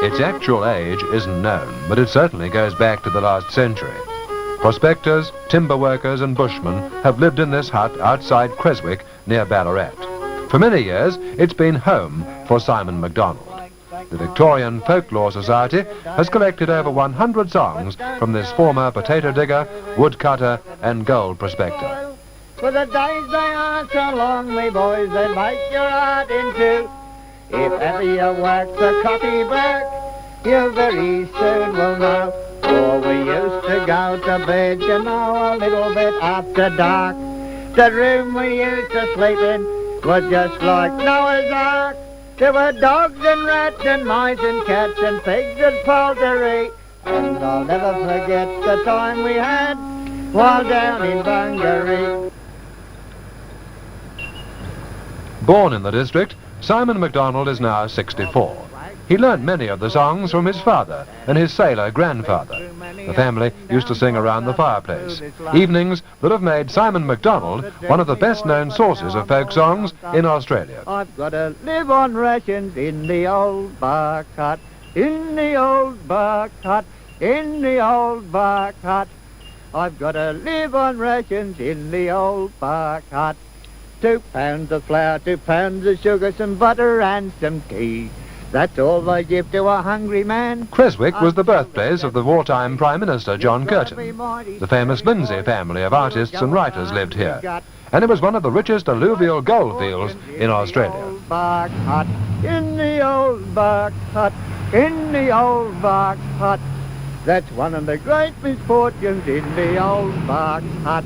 Its actual age isn't known, but it certainly goes back to the last century. Prospectors, timber workers and bushmen have lived in this hut outside Creswick near Ballarat. For many years, it's been home for Simon McDonald. The Victorian Folklore Society has collected over 100 songs from this former potato digger, woodcutter and gold prospector. For the days they are so long, me boys, they make your heart in two. If ever you work the coffee back, you very soon will know. Oh, we used to go to bed, you know, a little bit after dark. The room we used to sleep in was just like Noah's Ark. There were dogs and rats and mice and cats and pigs and poultry. And I'll never forget the time we had while down in Bungaree. Born in the district, Simon McDonald is now 64. He learnt many of the songs from his father and his sailor grandfather. The family used to sing around the fireplace, evenings that have made Simon McDonald one of the best-known sources of folk songs in Australia. I've got to live on rations in the old bark hut, in the old bark hut, in the old bark hut. I've got to live on rations in the old bark hut. 2 pounds of flour, 2 pounds of sugar, some butter and some tea. That's all they give to a hungry man. Creswick was the birthplace of the wartime Prime Minister John Curtin. The famous Lindsay family of artists and writers lived here, and it was one of the richest alluvial gold fields in Australia. In the old bark hut, in the old bark hut. That's one of the great misfortunes in the old bark hut.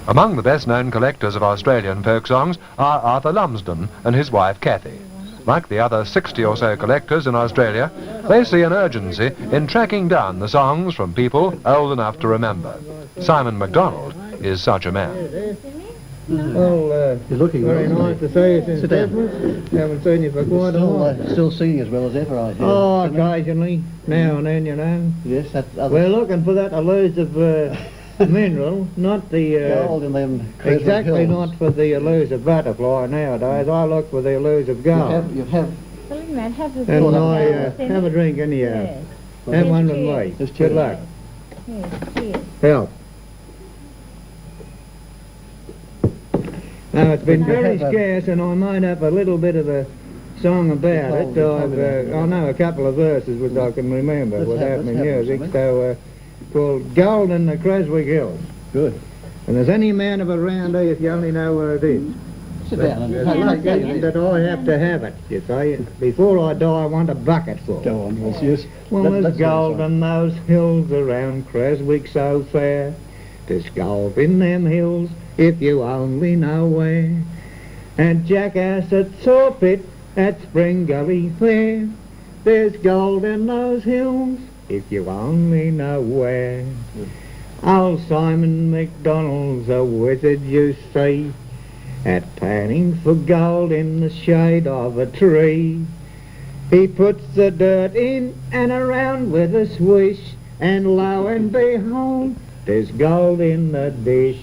Among the best-known collectors of Australian folk songs are Arthur Lumsden and his wife Cathy. Like the other 60 or so collectors in Australia, they see an urgency in tracking down the songs from people old enough to remember. Simon McDonald is such a man. Well, you're looking very nice to see you since Christmas. Haven't seen you for quite a while. Still singing as well as ever, I hear. Oh, occasionally, now and then, you know. Yes, that's... We're looking for that elusive mineral, not the... gold in them Creswick exactly hills. not for the elusive butterfly nowadays. I look for the elusive gold. You have... And I have a drink anyhow. Yes. Have one with me. Yes, Good luck. Yes. Help. Now, it's been very scarce, and I made up a little bit of a song about it. I know a couple of verses which I can remember without my music, so called Gold in the Creswick Hills. Good. And there's any man of around here if you only know where it is. Sit down and That I have to have it, you see. Before I die, I want a bucket full. go on, yes. Well, there's gold in those hills around Creswick so fair. There's gold in them hills, if you only know where. And jackass at Sawpit at Spring Gully Fair. There's gold in those hills, if you only know where. Old Simon McDonald's a wizard, you see, at panning for gold in the shade of a tree. He puts the dirt in and around with a swish, and lo and behold, there's gold in the dish.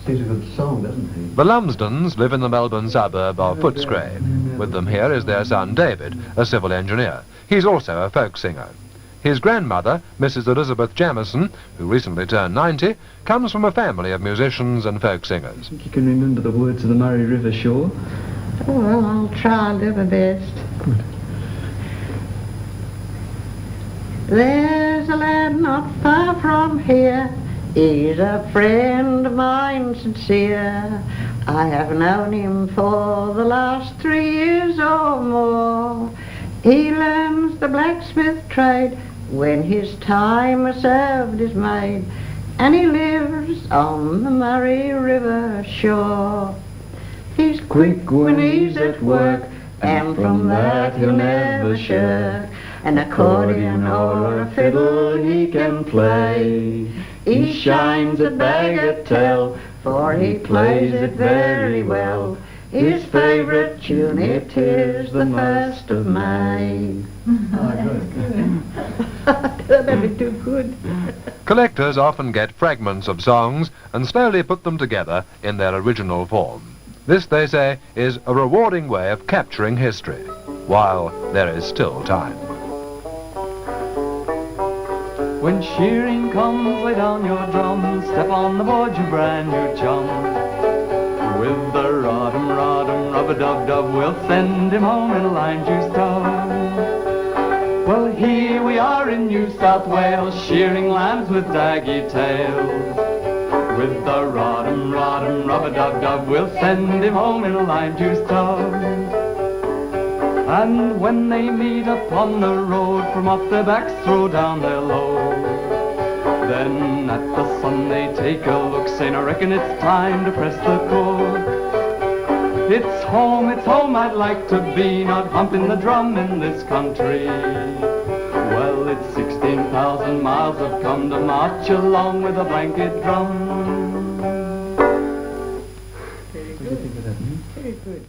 Seems a good song, doesn't he? The Lumsdens live in the Melbourne suburb of Footscray. With them here is their son David, a civil engineer. He's also a folk singer. His grandmother, Mrs. Elizabeth Jamison, who recently turned 90, comes from a family of musicians and folk singers. I think you can remember the words of the Murray River shore. Oh, well, I'll try and do my best. Good. There's a lad not far from here. He's a friend of mine sincere. I have known him for the last 3 years or more. He learns the blacksmith trade when his time of served is made, and he lives on the Murray River shore. He's quick when he's at work, and from that he'll never shirk. An accordion or a fiddle he can play. He shines a bagatelle, for he plays it very well. His favourite tune it is the 1st of May. That'd be too good. Collectors often get fragments of songs and slowly put them together in their original form. This, they say, is a rewarding way of capturing history, while there is still time. When shearing comes, lay down your drum, step on the board, you brand new chum. With the rod'em, rod'em, rub-a-dub-dub, we'll send him home in a lime juice tub. Well, here we are in New South Wales, shearing lambs with daggy tails. With the rod'em, rod'em, rub-a-dub-dub, we'll send him home in a lime juice tub. And when they meet upon the road, from off their backs throw down their load. Then at the sun they take a look, saying, I reckon it's time to press the cook. It's home, I'd like to be, not humping the drum in this country. Well, it's 16,000 miles I've come to march along with a blanket drum. Very good. Very good.